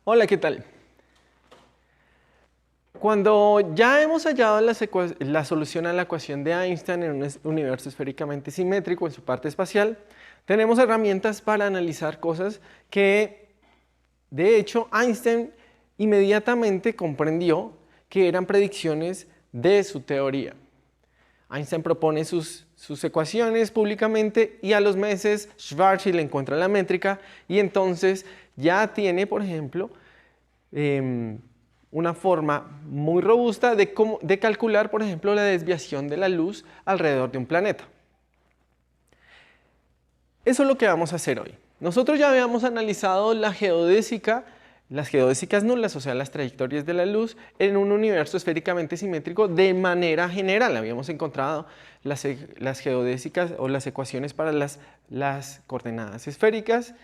Hola, ¿qué tal? Cuando ya hemos hallado la solución a la ecuación de Einstein en un universo esféricamente simétrico en su parte espacial, tenemos herramientas para analizar cosas que, de hecho, Einstein inmediatamente comprendió que eran predicciones de su teoría. Einstein propone sus ecuaciones públicamente y a los meses Schwarzschild encuentra la métrica y entonces ya tiene, por ejemplo, una forma muy robusta de calcular, por ejemplo, la desviación de la luz alrededor de un planeta. Eso es lo que vamos a hacer hoy. Nosotros ya habíamos analizado la geodésica, las geodésicas nulas, o sea, las trayectorias de la luz en un universo esféricamente simétrico de manera general. Habíamos encontrado las geodésicas o las ecuaciones para las coordenadas esféricas.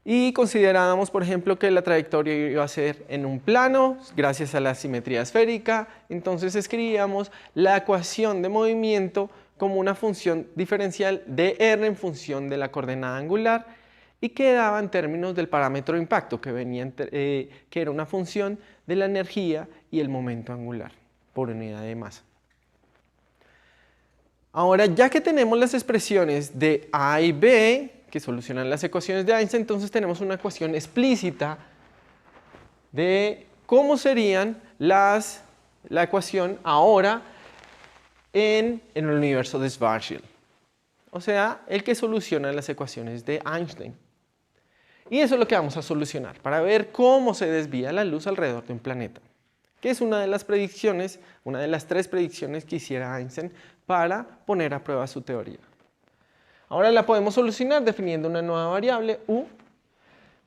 Y considerábamos, por ejemplo, que la trayectoria iba a ser en un plano, gracias a la simetría esférica. Entonces escribíamos la ecuación de movimiento como una función diferencial de r en función de la coordenada angular y quedaba en términos del parámetro de impacto, que era una función de la energía y el momento angular por unidad de masa. Ahora, ya que tenemos las expresiones de A y B, que solucionan las ecuaciones de Einstein, entonces tenemos una ecuación explícita de cómo serían la ecuación ahora en el universo de Schwarzschild. O sea, el que soluciona las ecuaciones de Einstein. Y eso es lo que vamos a solucionar para ver cómo se desvía la luz alrededor de un planeta, que es una de las predicciones, una de las tres predicciones que hiciera Einstein para poner a prueba su teoría. Ahora la podemos solucionar definiendo una nueva variable u,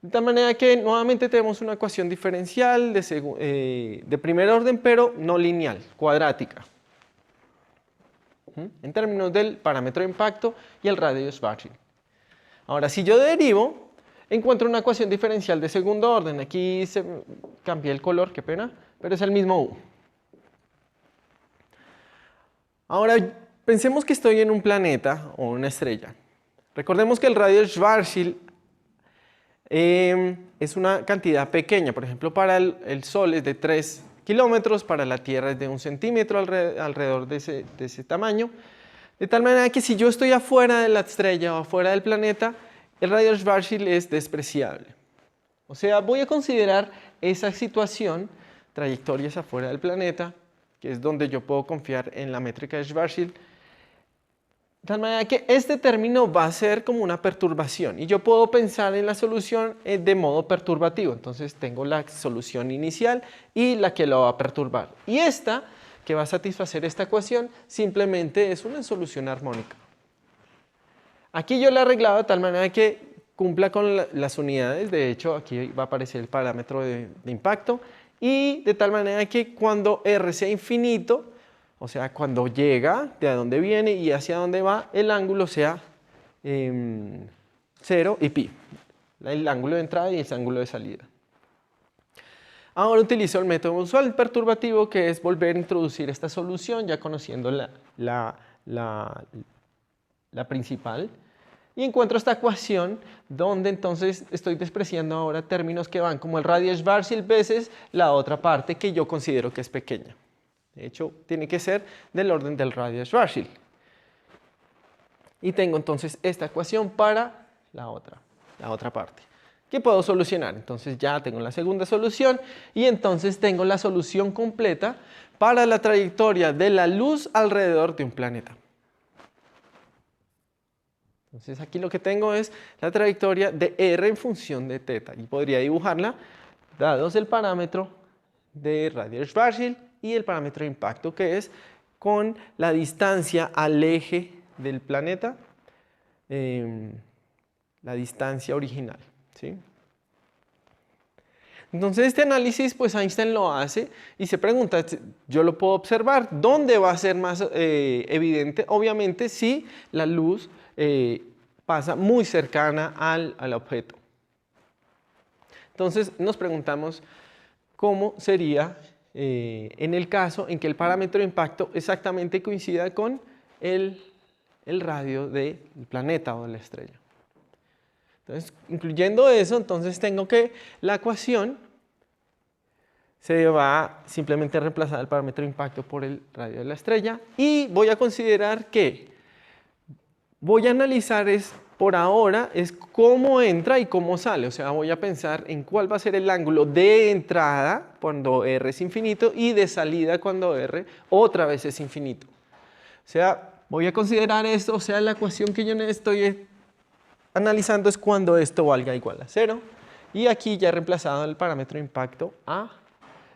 de tal manera que nuevamente tenemos una ecuación diferencial de primer orden, pero no lineal, cuadrática, en términos del parámetro de impacto y el radio de Schwarzschild. Ahora, si yo derivo, encuentro una ecuación diferencial de segundo orden. Aquí cambié el color, qué pena, pero es el mismo u. Ahora, pensemos que estoy en un planeta o una estrella. Recordemos que el radio de Schwarzschild es una cantidad pequeña. Por ejemplo, para el Sol es de 3 kilómetros, para la Tierra es de 1 centímetro alrededor de ese tamaño. De tal manera que si yo estoy afuera de la estrella o afuera del planeta, el radio de Schwarzschild es despreciable. O sea, voy a considerar esa situación, trayectorias afuera del planeta, que es donde yo puedo confiar en la métrica de Schwarzschild, de tal manera que este término va a ser como una perturbación y yo puedo pensar en la solución de modo perturbativo. Entonces tengo la solución inicial y la que lo va a perturbar. Y esta, que va a satisfacer esta ecuación, simplemente es una solución armónica. Aquí yo la he arreglado de tal manera que cumpla con las unidades. De hecho, aquí va a aparecer el parámetro de impacto y de tal manera que cuando r sea infinito, o sea, cuando llega de a dónde viene y hacia dónde va, el ángulo sea 0 y pi. El ángulo de entrada y el ángulo de salida. Ahora utilizo el método usual perturbativo, que es volver a introducir esta solución, ya conociendo la principal. Y encuentro esta ecuación donde entonces estoy despreciando ahora términos que van como el radio de Schwarzschild veces la otra parte que yo considero que es pequeña. De hecho, tiene que ser del orden del radio de Schwarzschild. Y tengo entonces esta ecuación para la otra parte, que puedo solucionar. Entonces ya tengo la segunda solución y entonces tengo la solución completa para la trayectoria de la luz alrededor de un planeta. Entonces aquí lo que tengo es la trayectoria de r en función de θ y podría dibujarla dados el parámetro de radio de Schwarzschild y el parámetro de impacto, que es con la distancia al eje del planeta, la distancia original, ¿sí? Entonces este análisis pues Einstein lo hace y se pregunta, yo lo puedo observar, ¿dónde va a ser más evidente? Obviamente si la luz pasa muy cercana al objeto. Entonces nos preguntamos cómo sería en el caso en que el parámetro de impacto exactamente coincida con el radio del planeta o de la estrella. Entonces, incluyendo eso, entonces tengo que la ecuación se va simplemente a reemplazar el parámetro de impacto por el radio de la estrella. Y voy a considerar que voy a analizar por ahora es cómo entra y cómo sale. O sea, voy a pensar en cuál va a ser el ángulo de entrada cuando R es infinito y de salida cuando R otra vez es infinito. O sea, voy a considerar esto, o sea, la ecuación que yo estoy analizando es cuando esto valga igual a 0. Y aquí ya he reemplazado el parámetro de impacto a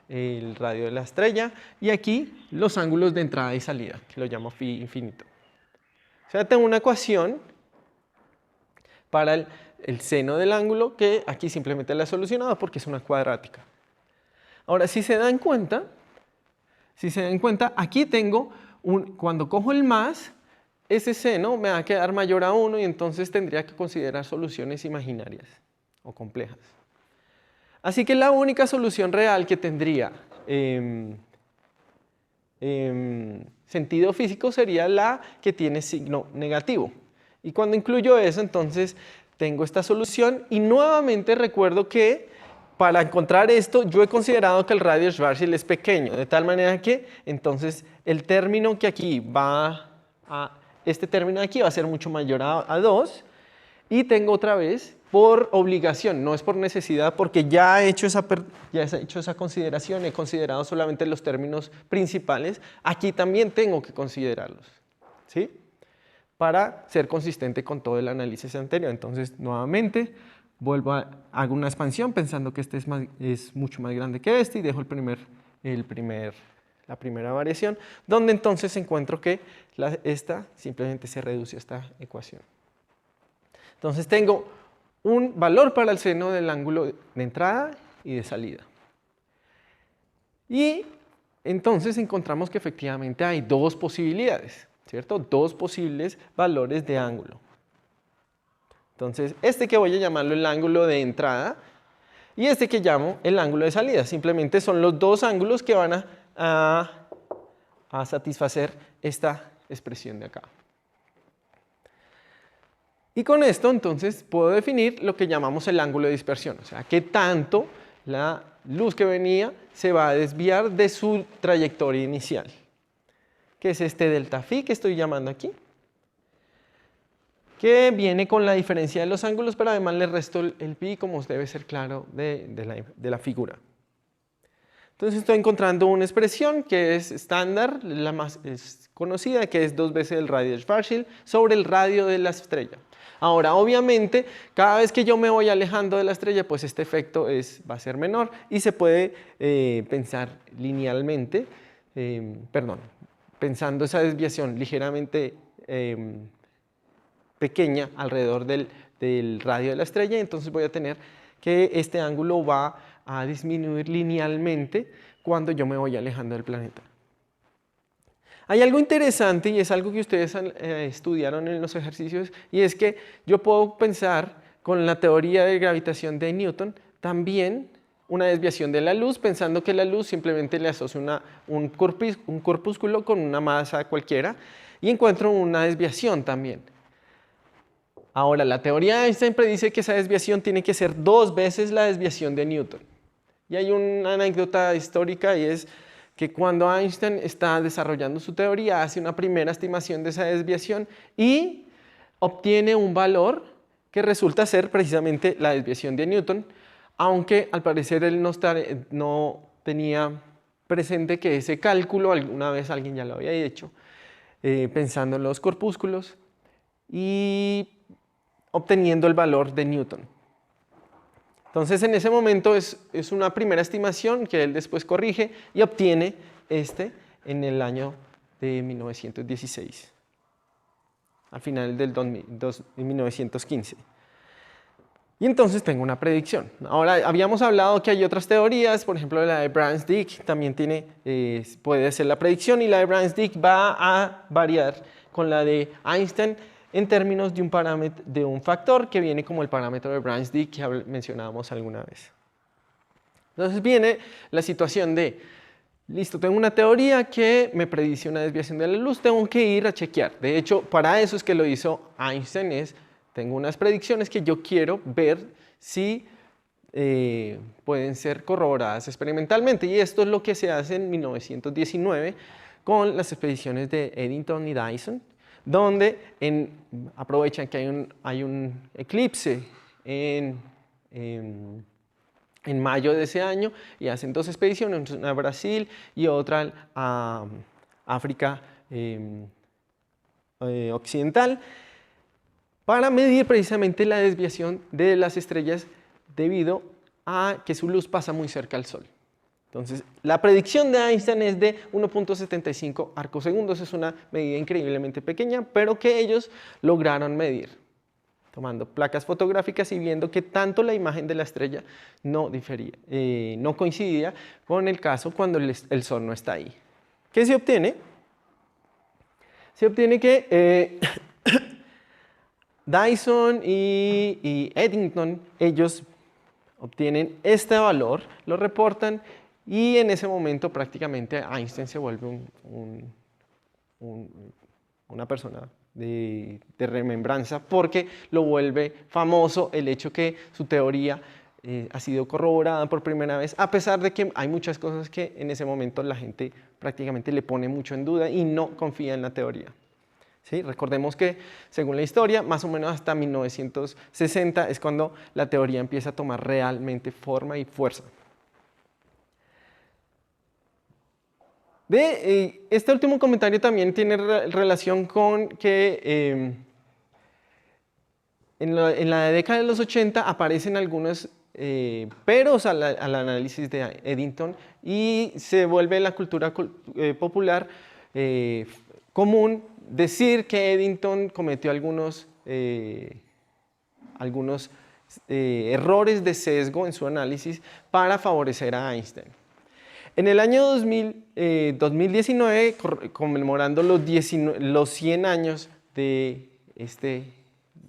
el radio de la estrella. Y aquí los ángulos de entrada y salida, que lo llamo phi infinito. O sea, tengo una ecuación para el seno del ángulo que aquí simplemente la he solucionado porque es una cuadrática. Ahora, si se dan cuenta, aquí tengo, cuando cojo el más, ese seno me va a quedar mayor a 1 y entonces tendría que considerar soluciones imaginarias o complejas. Así que la única solución real que tendría sentido físico sería la que tiene signo negativo. Y cuando incluyo eso, entonces tengo esta solución y nuevamente recuerdo que para encontrar esto yo he considerado que el radio Schwarzschild es pequeño, de tal manera que entonces el término que aquí este término de aquí va a ser mucho mayor a 2 y tengo otra vez por obligación, no es por necesidad, porque ya he hecho esa consideración, he considerado solamente los términos principales, aquí también tengo que considerarlos, ¿sí? Para ser consistente con todo el análisis anterior. Entonces, nuevamente, hago una expansión pensando que este es mucho más grande que este y dejo la primera variación, donde entonces encuentro que esta simplemente se reduce a esta ecuación. Entonces tengo un valor para el seno del ángulo de entrada y de salida. Y entonces encontramos que efectivamente hay dos posibilidades, ¿cierto? Dos posibles valores de ángulo. Entonces, este que voy a llamarlo el ángulo de entrada y este que llamo el ángulo de salida. Simplemente son los dos ángulos que van a satisfacer esta expresión de acá. Y con esto, entonces, puedo definir lo que llamamos el ángulo de dispersión. O sea, qué tanto la luz que venía se va a desviar de su trayectoria inicial, que es este delta phi que estoy llamando aquí, que viene con la diferencia de los ángulos, pero además le resto el pi, como debe ser claro de la figura. Entonces estoy encontrando una expresión que es estándar, la más conocida, que es 2 veces el radio de Schwarzschild sobre el radio de la estrella. Ahora, obviamente, cada vez que yo me voy alejando de la estrella, pues este efecto va a ser menor y se puede pensar linealmente, pensando esa desviación ligeramente pequeña alrededor del radio de la estrella, entonces voy a tener que este ángulo va a disminuir linealmente cuando yo me voy alejando del planeta. Hay algo interesante y es algo que ustedes estudiaron en los ejercicios y es que yo puedo pensar con la teoría de gravitación de Newton también una desviación de la luz, pensando que la luz simplemente le asocio un corpúsculo con una masa cualquiera y encuentro una desviación también. Ahora, la teoría de Einstein predice que esa desviación tiene que ser 2 veces la desviación de Newton. Y hay una anécdota histórica y es que cuando Einstein está desarrollando su teoría, hace una primera estimación de esa desviación y obtiene un valor que resulta ser precisamente la desviación de Newton, aunque al parecer él no tenía presente que ese cálculo alguna vez alguien ya lo había hecho, pensando en los corpúsculos y obteniendo el valor de Newton. Entonces en ese momento es una primera estimación que él después corrige y obtiene en el año de 1916, al final del 1915. Y entonces tengo una predicción. Ahora, habíamos hablado que hay otras teorías, por ejemplo la de Brans-Dicke también puede ser la predicción y la de Brans-Dicke va a variar con la de Einstein en términos de un factor que viene como el parámetro de Brans-Dicke que mencionábamos alguna vez. Entonces viene la situación de, listo, tengo una teoría que me predice una desviación de la luz, tengo que ir a chequear. De hecho, para eso es que lo hizo Einstein, tengo unas predicciones que yo quiero ver si pueden ser corroboradas experimentalmente. Y esto es lo que se hace en 1919 con las expediciones de Eddington y Dyson, donde aprovechan que hay un eclipse en mayo de ese año y hacen dos expediciones, una a Brasil y otra a África occidental, para medir precisamente la desviación de las estrellas debido a que su luz pasa muy cerca al Sol. Entonces, la predicción de Einstein es de 1.75 arcosegundos. Es una medida increíblemente pequeña, pero que ellos lograron medir, tomando placas fotográficas y viendo que tanto la imagen de la estrella no coincidía con el caso cuando el Sol no está ahí. ¿Qué se obtiene? Se obtiene que Dyson y Eddington, ellos obtienen este valor, lo reportan y en ese momento prácticamente Einstein se vuelve una persona de remembranza, porque lo vuelve famoso el hecho que su teoría ha sido corroborada por primera vez, a pesar de que hay muchas cosas que en ese momento la gente prácticamente le pone mucho en duda y no confía en la teoría. ¿Sí? Recordemos que, según la historia, más o menos hasta 1960 es cuando la teoría empieza a tomar realmente forma y fuerza. Este último comentario también tiene relación con que en la década de los 80 aparecen algunos peros al análisis de Eddington y se vuelve en la cultura popular común decir que Eddington cometió algunos errores de sesgo en su análisis para favorecer a Einstein. En el año 2019, conmemorando los 100 años de este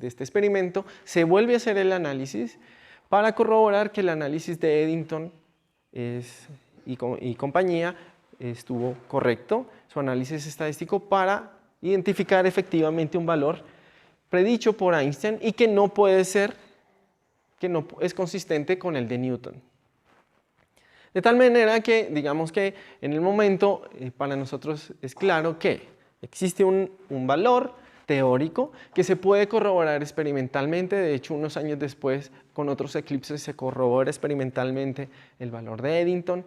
experimento, se vuelve a hacer el análisis para corroborar que el análisis de Eddington y compañía estuvo correcto, su análisis estadístico, para identificar efectivamente un valor predicho por Einstein y que no es consistente con el de Newton. De tal manera que, digamos que en el momento para nosotros es claro que existe un valor teórico que se puede corroborar experimentalmente. De hecho, unos años después, con otros eclipses, se corrobora experimentalmente el valor de Eddington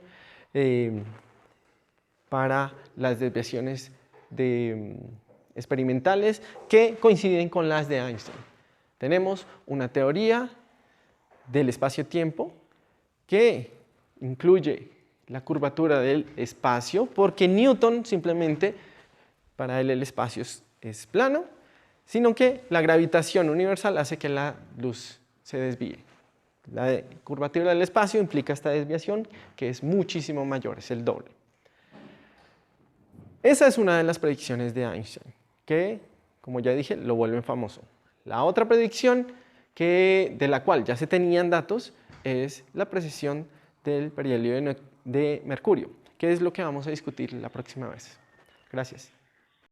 para las desviaciones experimentales que coinciden con las de Einstein. Tenemos una teoría del espacio-tiempo que incluye la curvatura del espacio, porque Newton simplemente, para él el espacio es plano, sino que la gravitación universal hace que la luz se desvíe. La curvatura del espacio implica esta desviación que es muchísimo mayor, es el doble. Esa es una de las predicciones de Einstein, que, como ya dije, lo vuelven famoso. La otra predicción de la cual ya se tenían datos es la precesión del perihelio de Mercurio, que es lo que vamos a discutir la próxima vez. Gracias.